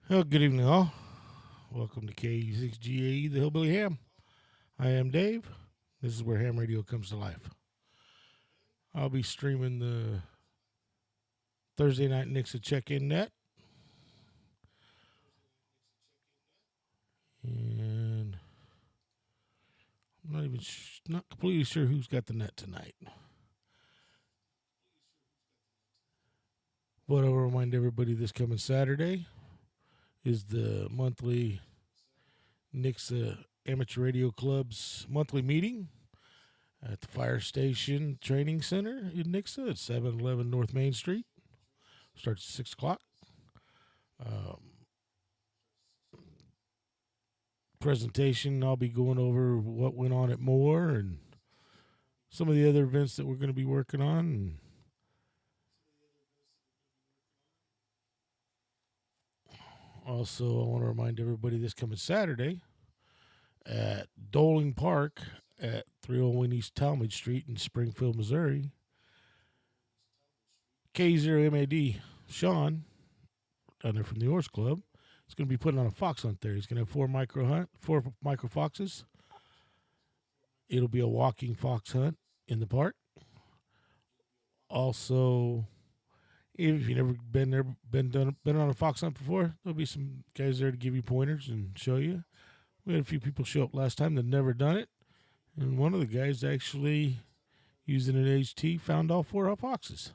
Well, good evening, all. Welcome to K6GAE, the Hillbilly Ham. I am Dave. This is where ham radio comes to life. I'll be streaming the Thursday night Nixa check-in net. And I'm not completely sure who's got the net tonight. But I'll remind everybody this coming Saturday is the monthly Nixa Amateur Radio Club's monthly meeting at the Fire Station Training Center in Nixa at 711 North Main Street. Starts at 6 o'clock. Presentation, I'll be going over what went on at Moore and some of the other events that we're going to be working on. And also, I want to remind everybody this coming Saturday at Doling Park at 301 East Talmadge Street in Springfield, Missouri. K0MAD Sean, down there from the Horse Club, is going to be putting on a fox hunt there. He's going to have four micro foxes. It'll be a walking fox hunt in the park. Also, if you've never been on a fox hunt before, there'll be some guys there to give you pointers and show you. We had a few people show up last time that never done it, and one of the guys actually, using an HT, found all four foxes.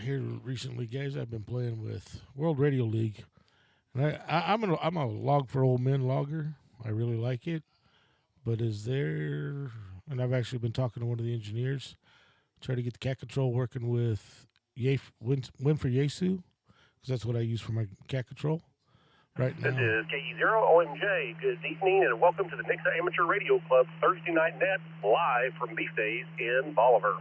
Here recently, guys, I've been playing with World Radio League, and I'm a log for old men logger. I really like it, but and I've actually been talking to one of the engineers, try to get the cat control working with Win for Yesu, because that's what I use for my cat control right now. This is KE0OMJ. Good evening and welcome to the Nixa Amateur Radio Club Thursday Night Net live from Beef Days in Bolivar.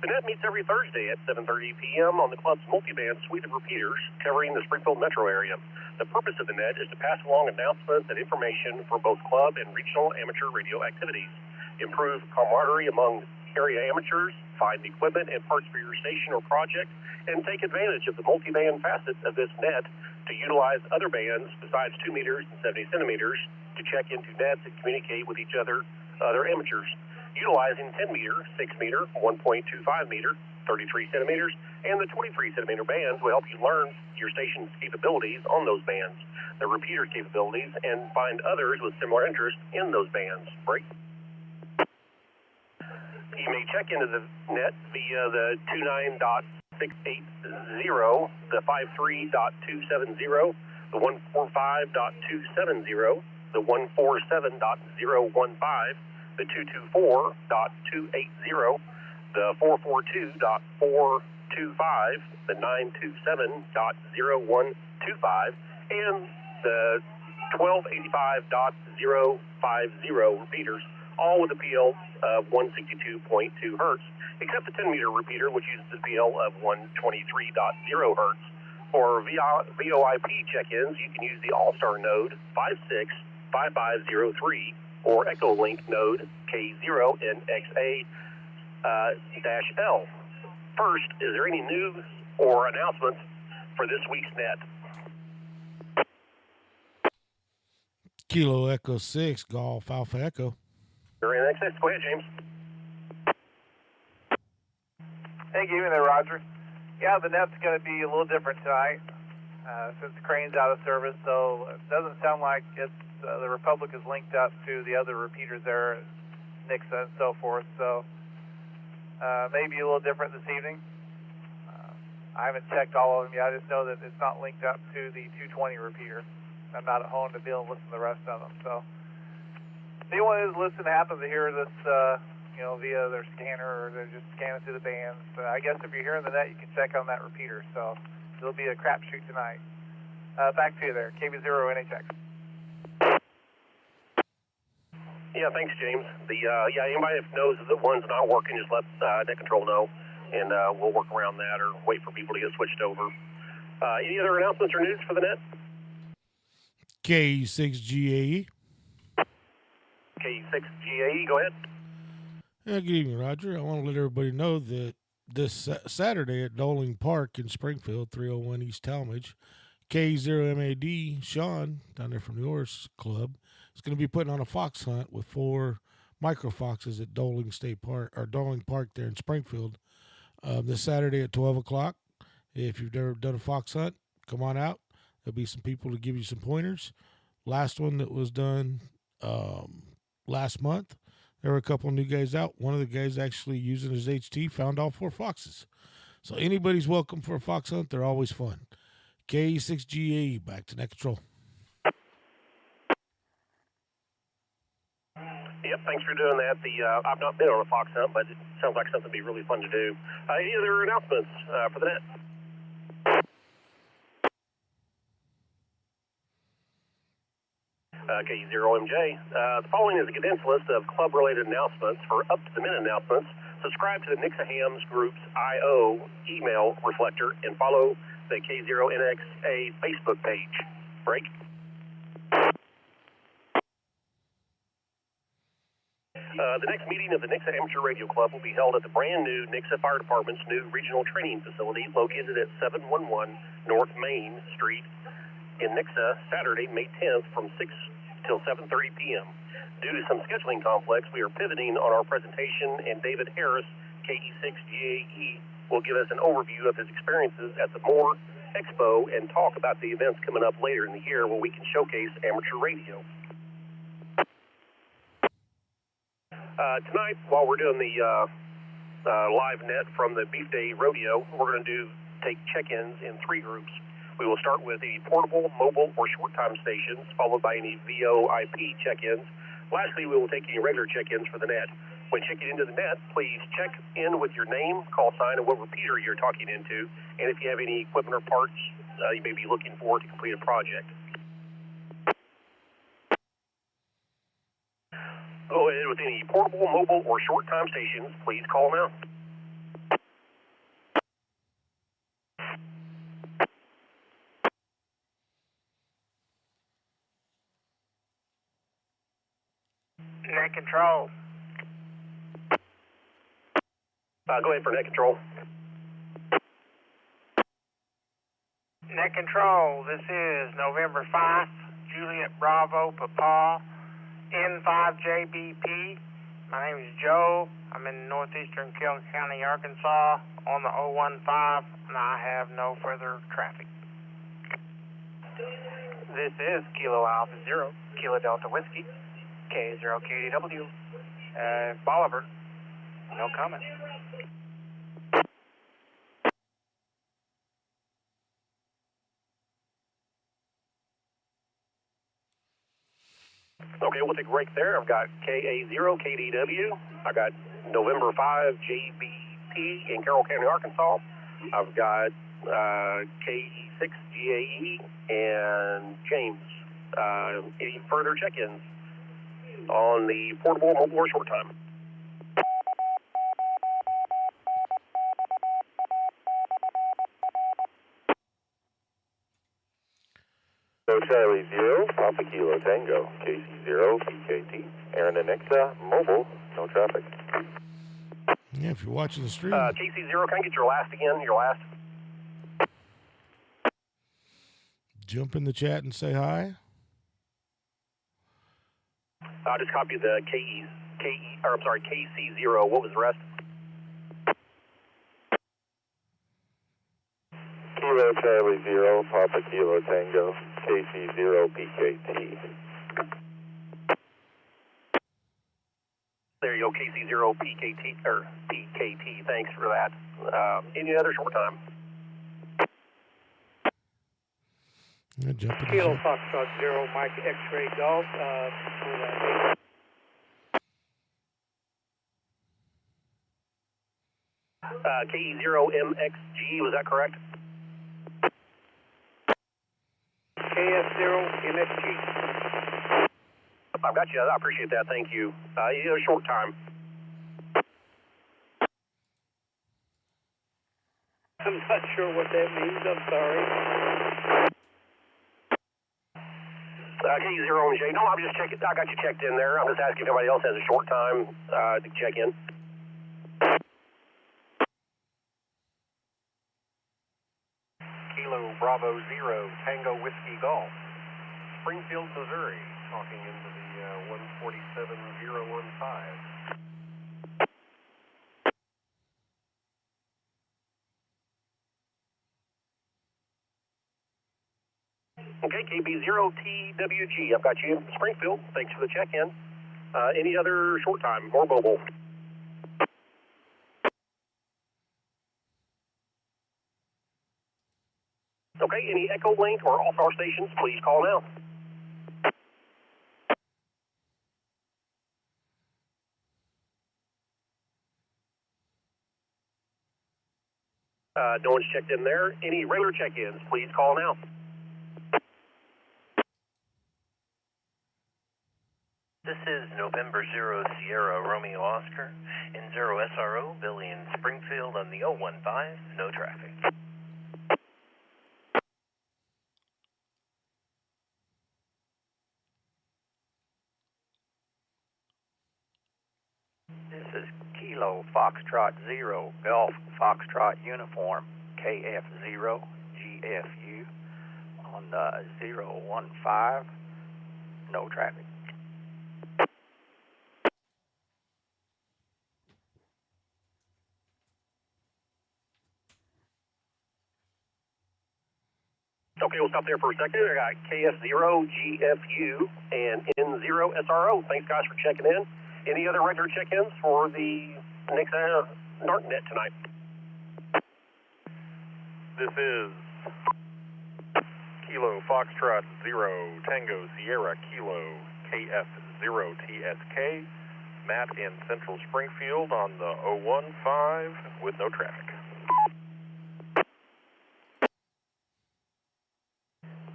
The net meets every Thursday at 7:30 p.m. on the club's multiband suite of repeaters covering the Springfield metro area. The purpose of the net is to pass along announcements and information for both club and regional amateur radio activities, improve camaraderie among area amateurs, find equipment and parts for your station or project, and take advantage of the multiband facets of this net to utilize other bands besides 2 meters and 70 centimeters to check into nets and communicate with each other amateurs. Utilizing 10 meter, 6 meter, 1.25 meter, 33 centimeters, and the 23 centimeter bands will help you learn your station's capabilities on those bands, the repeater's capabilities, and find others with similar interest in those bands. Break. You may check into the net via the 29.680, the 53.270, the 145.270, the 147.015, the 224.280, the 442.425, the 927.0125, and the 1285.050 repeaters, all with a PL of 162.2 hertz, except the 10 meter repeater, which uses a PL of 123.0 hertz. For VoIP check-ins, you can use the All-Star node 565503 or Echo Link node K0NXA-L. First, is there any news or announcements for this week's net? Kilo Echo 6, Golf Alpha Echo. You're in excess. Go ahead, James. Hey, good evening there, Roger. Yeah, the net's going to be a little different tonight since Crane's out of service, so it doesn't sound like it's the Republic is linked up to the other repeaters there, Nixa and so forth, so maybe a little different this evening. I haven't checked all of them yet. I just know that it's not linked up to the 220 repeater. I'm not at home to be able to listen to the rest of them, so if anyone who's listening happens to hear this via their scanner or they're just scanning through the bands, I guess if you're hearing the net, you can check on that repeater, so it'll be a crapshoot tonight. Back to you there, KB0NHX. Yeah, thanks, James. Anybody that knows the one's not working, just let net control know, and we'll work around that or wait for people to get switched over. Any other announcements or news for the net? K6GAE. K6GAE, go ahead. Good evening, Roger. I want to let everybody know that this Saturday at Doling Park in Springfield, 301 East Talmadge, K0MAD, Sean, down there from the Horse Club, is going to be putting on a fox hunt with 4 micro foxes at Doling State Park, or Doling Park there in Springfield, this Saturday at 12 o'clock. If you've never done a fox hunt, come on out. There'll be some people to give you some pointers. Last one that was done last month, there were a couple new guys out. One of the guys actually using his HT found all 4 foxes. So anybody's welcome for a fox hunt. They're always fun. K6GA, back to net control. Yep, thanks for doing that. I've not been on a fox hunt, but it sounds like something that'd be really fun to do. Any other announcements for the net? K0MJ. The following is a condensed list of club-related announcements. For up-to-the-minute announcements, subscribe to the Nixa Hams Group's IO email reflector and follow the K0NXA Facebook page. Break. The next meeting of the Nixa Amateur Radio Club will be held at the brand new Nixa Fire Department's new regional training facility located at 711 North Main Street in Nixa, Saturday, May 10th from 6 till 7:30 p.m. Due to some scheduling conflicts, we are pivoting on our presentation, and David Harris, KE6GAE, will give us an overview of his experiences at the Moore Expo and talk about the events coming up later in the year where we can showcase amateur radio. Tonight, while we're doing the live net from the Beef Day Rodeo, we're going to take check-ins in 3 groups. We will start with the portable, mobile, or short-time stations, followed by any VoIP check-ins. Lastly, we will take any regular check-ins for the net. When checking into the net, please check in with your name, call sign, and what repeater you're talking into, and if you have any equipment or parts you may be looking for to complete a project. Go ahead with any portable, mobile, or short-time stations. Please call now. Net control. Go ahead for net control. Net control, this is November 5th, Juliet Bravo Papa, N5JBP. My name is Joe. I'm in northeastern Kelly County, Arkansas, on the 015, and I have no further traffic. This is Kilo Alpha Zero, Kilo Delta Whiskey, K0KDW, Bolivar, no comment. Okay, we'll take a break there. I've got KA0KDW. I've got November 5 JBP in Carroll County, Arkansas. I've got K6GAE and James. Any further check-ins on the portable, mobile, or short time? Charlie 0, Papa Kilo Tango, KC0, PKT, Aaron and Nixa, mobile, no traffic. Yeah, if you're watching the stream. KC0, can I get your last again? Your last? Jump in the chat and say hi. I just copied the KC0. What was the rest? Kilo Charlie 0, Papa Kilo Tango, KC0, PKT. There you go, KC0, PKT, or PKT. Thanks for that. Any other short time? Yeah, jump in the Kilo chat. Foxtrot 0, Mike X-Ray Golf, KE0MXG, was that correct? KF0MSG. I've got you. I appreciate that. Thank you. Any other short time? I'm not sure what that means. I'm sorry. K0 and J. No, I'm just checking. I got you checked in there. I'm just asking if anybody else has a short time to check in. Kilo Bravo 0, Tango Whiskey Golf. Springfield, Missouri, talking into the 147015. Okay, KB0TWG. I've got you in Springfield. Thanks for the check-in. Any other short time or mobile? Okay, any Echo Link or All-Star stations, please call now. No one's checked in there. Any regular check-ins, please call now. This is November 0 Sierra Romeo Oscar and 0 SRO, Billy in Springfield on the 015, no traffic. This is Kilo Foxtrot 0, Golf Foxtrot Uniform, KF0, GFU on the 015, no traffic. Okay, we'll stop there for a second. I got KF0, GFU, and N0 SRO. Thanks, guys, for checking in. Any other regular check-ins for the Nixa NARC net tonight? This is Kilo Foxtrot 0, Tango Sierra Kilo, KF0TSK, Matt in Central Springfield on the 015 with no traffic.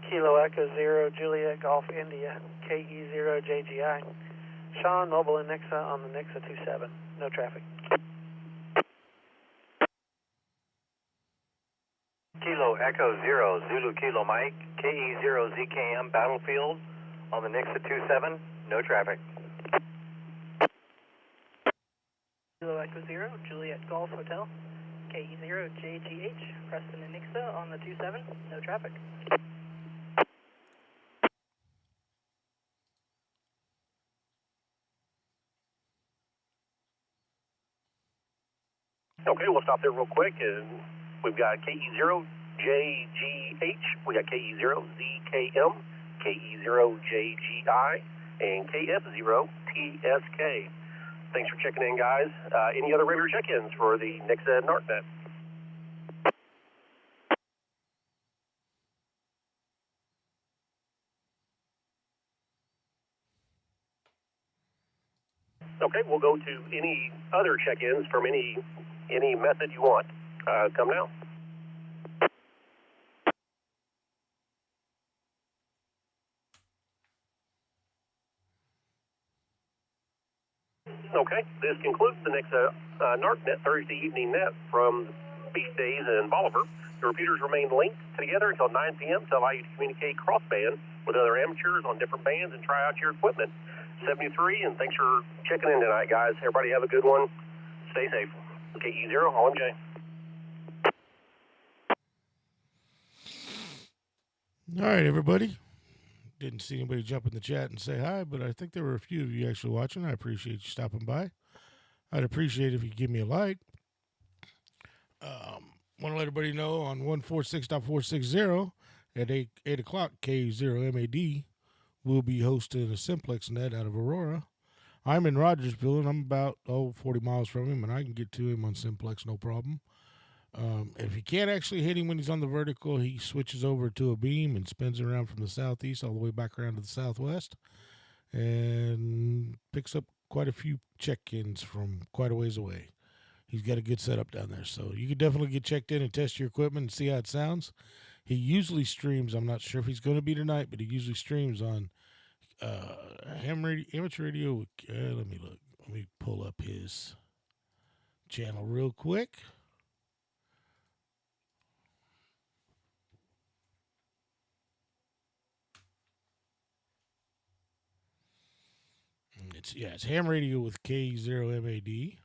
Kilo Echo 0, Juliet Golf India, KE0JGI. Sean, mobile in Nixa on the Nixa 27, no traffic. Kilo Echo 0, Zulu Kilo Mike, KE0ZKM Battlefield on the Nixa 27, no traffic. Kilo Echo 0, Juliet Golf Hotel, KE0JGH, Preston and Nixa on the 27, no traffic. Okay, we'll stop there real quick, and we've got KE0JGH, we got KE0ZKM, KE0JGI, and KF0TSK. Thanks for checking in, guys. Any other regular check-ins for the Nixa NARC net? Okay, we'll go to any other check-ins from any method you want. Come now. Okay, this concludes the Nixa NARC net Thursday evening net from Beach Days in Bolivar. The repeaters remain linked together until 9 p.m. to allow you to communicate cross-band with other amateurs on different bands and try out your equipment. 73, and thanks for checking in tonight, guys. Everybody have a good one. Stay safe. KE0, OMJ. All right, everybody. Didn't see anybody jump in the chat and say hi, but I think there were a few of you actually watching. I appreciate you stopping by. I'd appreciate if you give me a like. Want to let everybody know on 146.460 at 8 o'clock, K0MAD will be hosting a simplex net out of Aurora. I'm in Rogersville, and I'm about 40 miles from him, and I can get to him on simplex, no problem. If you can't actually hit him when he's on the vertical, he switches over to a beam and spins around from the southeast all the way back around to the southwest and picks up quite a few check-ins from quite a ways away. He's got a good setup down there, so you can definitely get checked in and test your equipment and see how it sounds. He usually streams, I'm not sure if he's going to be tonight, but he usually streams on amateur radio. Let me look. Let me pull up his channel real quick. it's ham radio with K0MAD.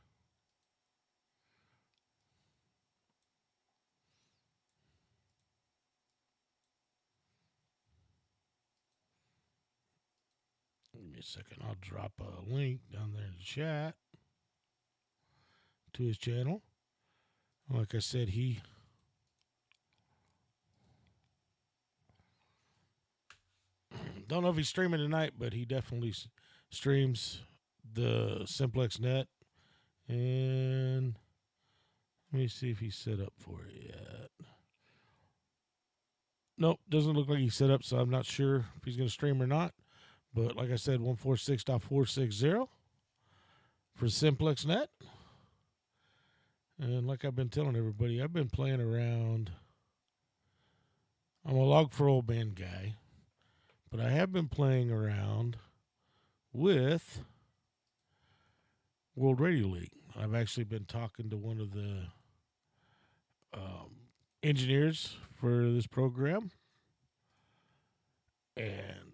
Give me a second. I'll drop a link down there in the chat to his channel. Like I said, he don't know if he's streaming tonight, but he definitely streams the Simplex Net. And let me see if he's set up for it yet. Nope, doesn't look like he's set up, so I'm not sure if he's going to stream or not. But like I said, 146.460 for Simplex Net. And like I've been telling everybody, I've been playing around. I'm a log for old man guy, but I have been playing around with World Radio League. I've actually been talking to one of the engineers for this program, and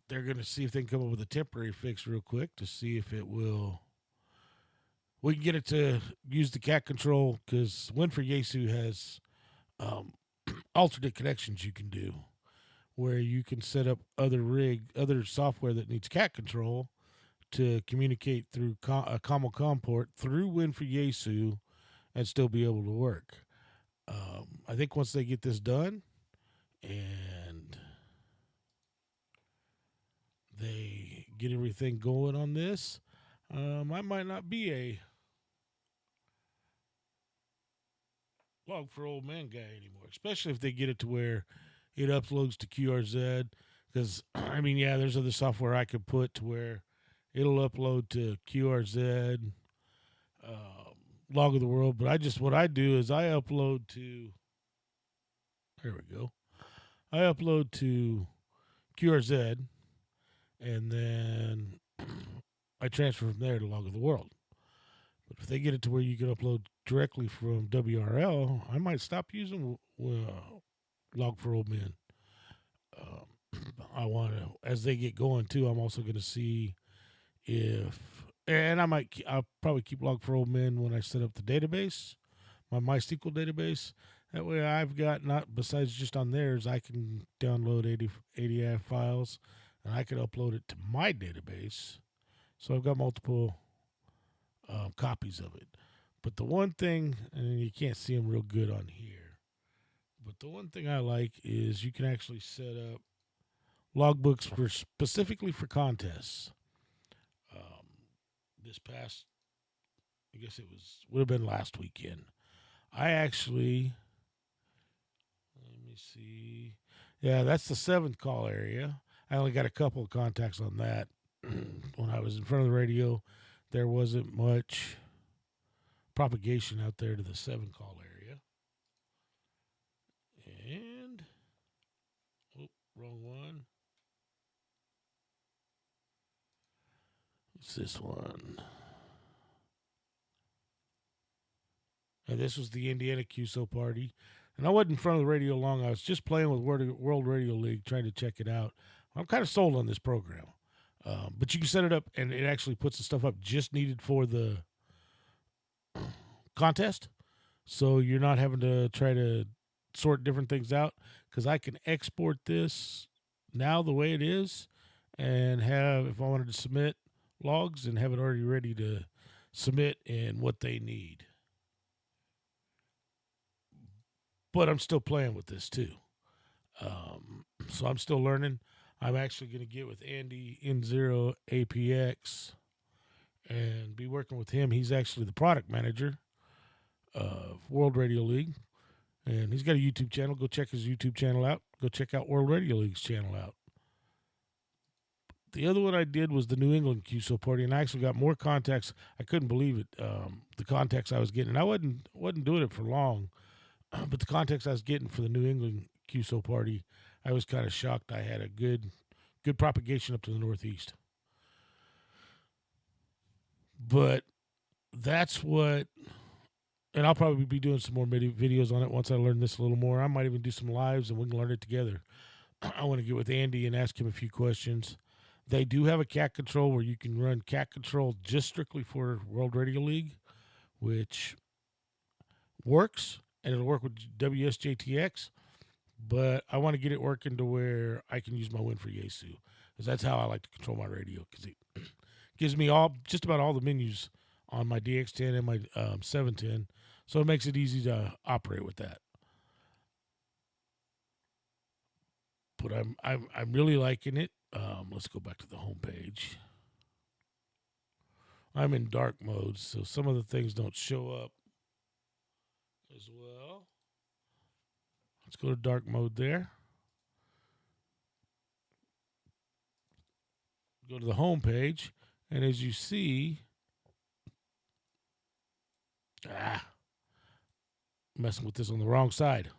they're going to see if they can come up with a temporary fix real quick to see if it will. We can get it to use the cat control, because Winfrey Yaesu has alternate connections you can do, where you can set up other software that needs cat control to communicate through a common COM port through Winfrey Yaesu and still be able to work. I think once they get this done and they get everything going on this, I might not be a log for old man guy anymore, especially if they get it to where it uploads to QRZ. Because, I mean, yeah, there's other software I could put to where it'll upload to QRZ, Log of the World. But what I do is I upload to, there we go. I upload to QRZ, and then I transfer from there to Log of the World. But if they get it to where you can upload directly from WRL, I might stop using Log for Old Men. I want to, as they get going too, I'm also going to see if, and I'll probably keep Log for Old Men when I set up the database, my MySQL database. That way I've got, not besides just on theirs, I can download 80 files and I can upload it to my database. So I've got multiple copies of it. But the one thing, and you can't see them real good on here, but the one thing I like is you can actually set up logbooks specifically for contests. This past, I guess it would have been last weekend. I actually, let me see. Yeah, that's the 7th call area. I only got a couple of contacts on that. When I was in front of the radio, there wasn't much propagation out there to the 7 call area. And, wrong one. What's this one? And this was the Indiana QSO party. And I wasn't in front of the radio long. I was just playing with World Radio League, trying to check it out. I'm kind of sold on this program. But you can set it up, and it actually puts the stuff up just needed for the contest. So you're not having to try to sort different things out, because I can export this now the way it is and have, if I wanted to submit logs, and have it already ready to submit and what they need. But I'm still playing with this too. So I'm still learning. I'm actually going to get with Andy N0 APX and be working with him. He's actually the product manager of World Radio League, and he's got a YouTube channel. Go check his YouTube channel out. Go check out World Radio League's channel out. The other one I did was the New England QSO party, and I actually got more contacts. I couldn't believe it, the contacts I was getting. And I wasn't doing it for long, but the contacts I was getting for the New England QSO party, I was kind of shocked. I had a good propagation up to the Northeast. But that's what, and I'll probably be doing some more videos on it once I learn this a little more. I might even do some lives, and we can learn it together. I want to get with Andy and ask him a few questions. They do have a cat control where you can run cat control just strictly for World Radio League, which works, and it'll work with WSJTX. But I want to get it working to where I can use my win for Yesu, because that's how I like to control my radio, because it gives me just about all the menus on my DX10 and my 710, so it makes it easy to operate with that. But I'm really liking it. Let's go back to the home page. I'm in dark mode, so some of the things don't show up as well. Let's go to dark mode there. Go to the home page, and as you see, messing with this on the wrong side.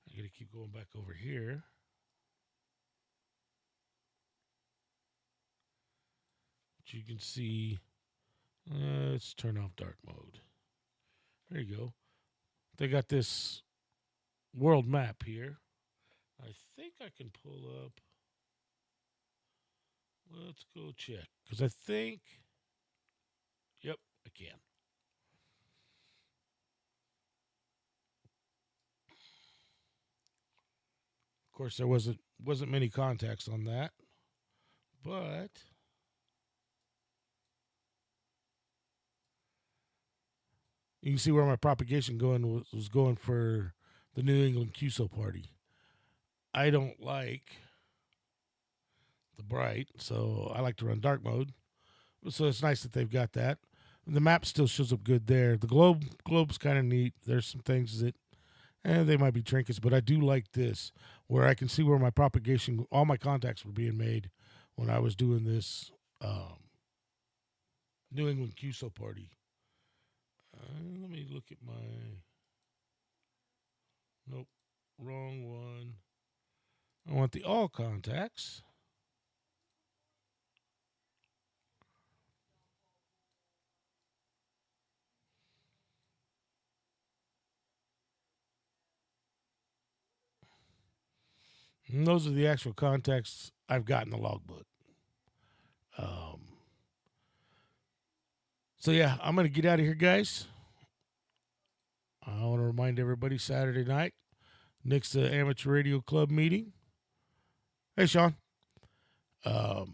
I gotta keep going back over here. But you can see, let's turn off dark mode. There you go. They got this world map here. I think I can pull up. Let's go check, because I think, yep, I can. Of course, there wasn't many contacts on that, but you can see where my propagation was going for the New England QSO party. I don't like the bright, so I like to run dark mode. So it's nice that they've got that. The map still shows up good there. The globe's kind of neat. There's some things that, they might be trinkets, but I do like this, where I can see where my propagation, all my contacts were being made when I was doing this New England QSO party. Let me look at my, nope, wrong one. I want the all contacts. And those are the actual contacts I've got in the logbook. So yeah, I'm going to get out of here, guys. I want to remind everybody, Saturday night, Nixa Amateur Radio Club meeting. Hey, Sean. At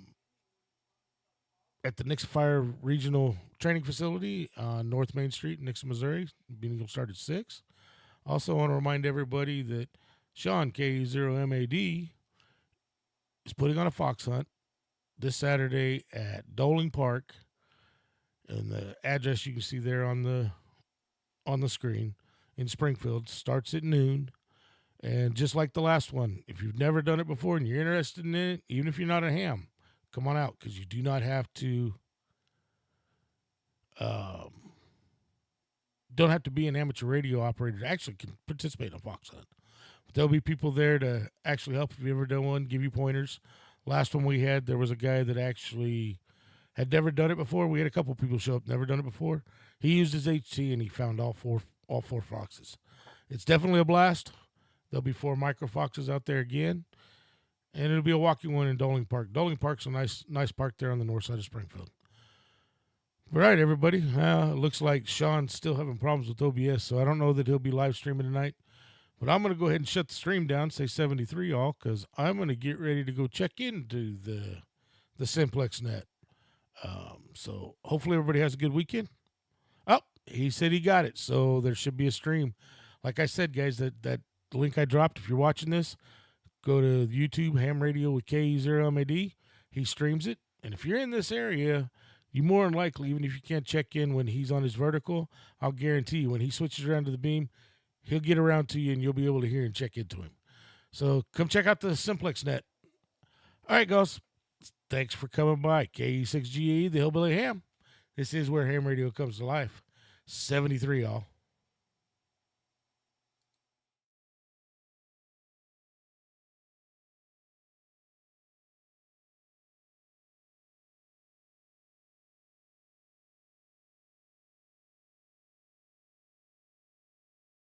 the Nixa Fire Regional Training Facility on North Main Street in Nixa, Missouri. Meeting will start at 6. Also, I want to remind everybody that Sean, KE0MAD, is putting on a fox hunt this Saturday at Doling Park. And the address you can see there on the screen in Springfield starts at noon. And just like the last one, if you've never done it before and you're interested in it, even if you're not a ham, come on out, because you do not have to don't have to be an amateur radio operator to actually can participate in a fox hunt. But there'll be people there to actually help if you've ever done one, give you pointers. Last one we had, there was a guy that actually had never done it before. We had a couple people show up, never done it before. He used his HT and he found all four foxes. It's definitely a blast. There'll be 4 micro foxes out there again, and it'll be a walking one in Doling Park. Doling Park's a nice park there on the north side of Springfield. All right, everybody. It looks like Sean's still having problems with OBS, so I don't know that he'll be live streaming tonight. But I'm going to go ahead and shut the stream down, say 73 all, because I'm going to get ready to go check into the Simplex net. So hopefully everybody has a good weekend. Oh, he said he got it, so there should be a stream. Like I said, guys, that link I dropped, if you're watching this, go to YouTube, Ham Radio with KE0MAD. He streams it. And if you're in this area, you more than likely, even if you can't check in when he's on his vertical, I'll guarantee you when he switches around to the beam, he'll get around to you and you'll be able to hear and check into him. So come check out the Simplex net. All right, guys. Thanks for coming by. KE6GE, the Hillbilly Ham. This is where ham radio comes to life. 73, all.